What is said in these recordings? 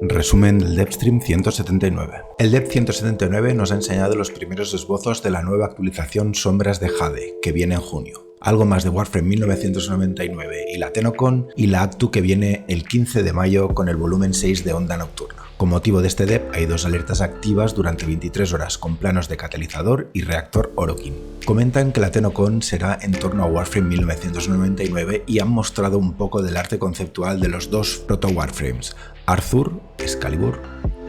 Resumen del Devstream 179. El Dev 179 nos ha enseñado los primeros esbozos de la nueva actualización Sombras de Jade, que viene en junio. Algo más de Warframe 1999 y la TennoCon, y la Actu que viene el 15 de mayo con el volumen 6 de Onda Nocturna. Con motivo de este dev hay 2 alertas activas durante 23 horas con planos de catalizador y reactor Orokin. Comentan que la TennoCon será en torno a Warframe 1999 y han mostrado un poco del arte conceptual de los 2 proto-Warframes, Arthur, Excalibur,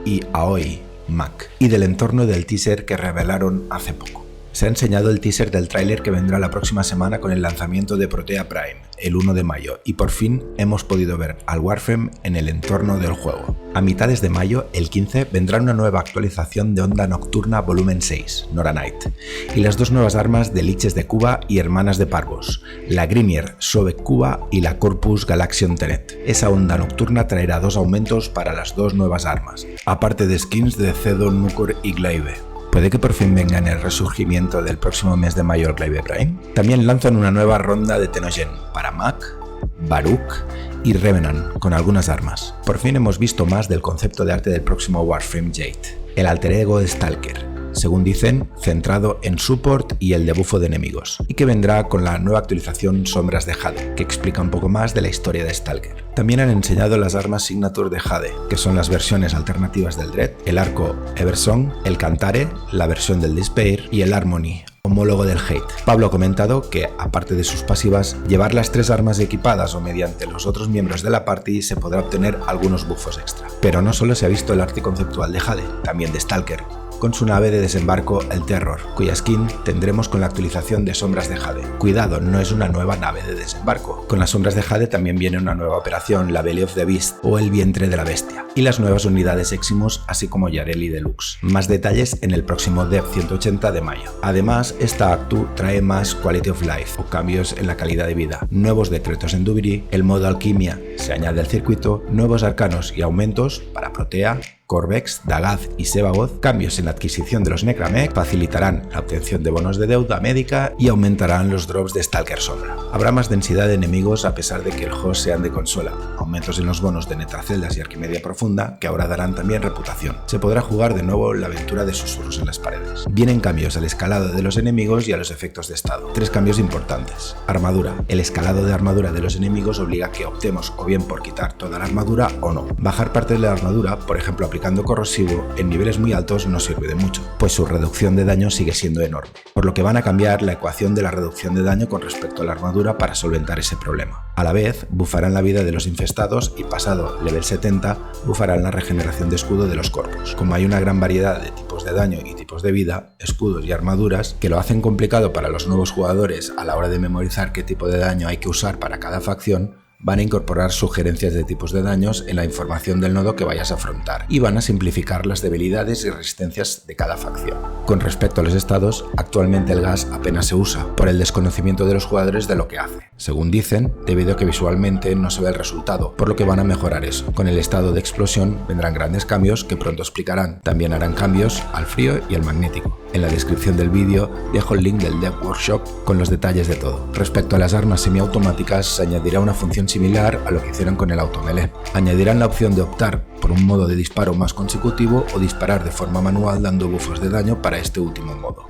y Aoi, Mac, y del entorno del teaser que revelaron hace poco. Se ha enseñado el teaser del tráiler que vendrá la próxima semana con el lanzamiento de Protea Prime, el 1 de mayo, y por fin hemos podido ver al Warframe en el entorno del juego. A mitades de mayo, el 15, vendrá una nueva actualización de Onda Nocturna volumen 6, Nora Night, y las 2 nuevas armas de Liches de Cuba y Hermanas de Parvos, la Grimier Sobek Cuba y la Corpus Galaxion Tenet. Esa Onda Nocturna traerá 2 aumentos para las 2 nuevas armas, aparte de skins de Cedo, Nukor y Glaive. ¿Puede que por fin venga en el resurgimiento del próximo mes de mayo el Glaive Prime? También lanzan una nueva ronda de Tenogen para Mac, Baruch y Revenant con algunas armas. Por fin hemos visto más del concepto de arte del próximo Warframe Jade, el alter ego de Stalker, según dicen, centrado en support y el debuffo de enemigos, y que vendrá con la nueva actualización Sombras de Jade, que explica un poco más de la historia de Stalker. También han enseñado las armas Signature de Jade, que son las versiones alternativas del Dread, el arco Eversong, el Cantare, la versión del Despair y el Harmony, homólogo del Hate. Pablo ha comentado que, aparte de sus pasivas, llevar las 3 armas equipadas o mediante los otros miembros de la party se podrá obtener algunos buffos extra. Pero no solo se ha visto el arte conceptual de Jade, también de Stalker, con su nave de desembarco el Terror, cuya skin tendremos con la actualización de Sombras de Jade. Cuidado, no es una nueva nave de desembarco. Con las Sombras de Jade también viene una nueva operación, la Belly of the Beast o el Vientre de la Bestia, y las nuevas unidades Eximus, así como Yareli Deluxe. Más detalles en el próximo Dev 180 de mayo. Además, esta Actu trae más Quality of Life o cambios en la calidad de vida, nuevos decretos en Dubiri, el modo Alquimia se añade al circuito, nuevos arcanos y aumentos para Protea, Corvex, Dagath y Sebagoth, cambios en la adquisición de los Necramech, facilitarán la obtención de bonos de deuda médica y aumentarán los drops de Stalker Sombra. Habrá más densidad de enemigos a pesar de que el host sean de consola, aumentos en los bonos de Netraceldas y Arquimedia Profunda que ahora darán también reputación. Se podrá jugar de nuevo la aventura de susurros en las paredes. Vienen cambios al escalado de los enemigos y a los efectos de estado. 3 cambios importantes. Armadura. El escalado de armadura de los enemigos obliga a que optemos o bien por quitar toda la armadura o no. Bajar parte de la armadura, por ejemplo aplicando corrosivo, en niveles muy altos no sirve de mucho, pues su reducción de daño sigue siendo enorme, por lo que van a cambiar la ecuación de la reducción de daño con respecto a la armadura para solventar ese problema. A la vez, bufarán la vida de los infestados y pasado level 70, bufarán la regeneración de escudo de los corpos. Como hay una gran variedad de tipos de daño y tipos de vida, escudos y armaduras, que lo hacen complicado para los nuevos jugadores a la hora de memorizar qué tipo de daño hay que usar para cada facción, van a incorporar sugerencias de tipos de daños en la información del nodo que vayas a afrontar y van a simplificar las debilidades y resistencias de cada facción. Con respecto a los estados, actualmente el gas apenas se usa por el desconocimiento de los jugadores de lo que hace, según dicen, debido a que visualmente no se ve el resultado, por lo que van a mejorar eso. Con el estado de explosión vendrán grandes cambios que pronto explicarán. También harán cambios al frío y al magnético. En la descripción del vídeo dejo el link del Dev Workshop con los detalles de todo. Respecto a las armas semiautomáticas, se añadirá una función similar a lo que hicieron con el automelee. Añadirán la opción de optar por un modo de disparo más consecutivo o disparar de forma manual dando buffos de daño para este último modo.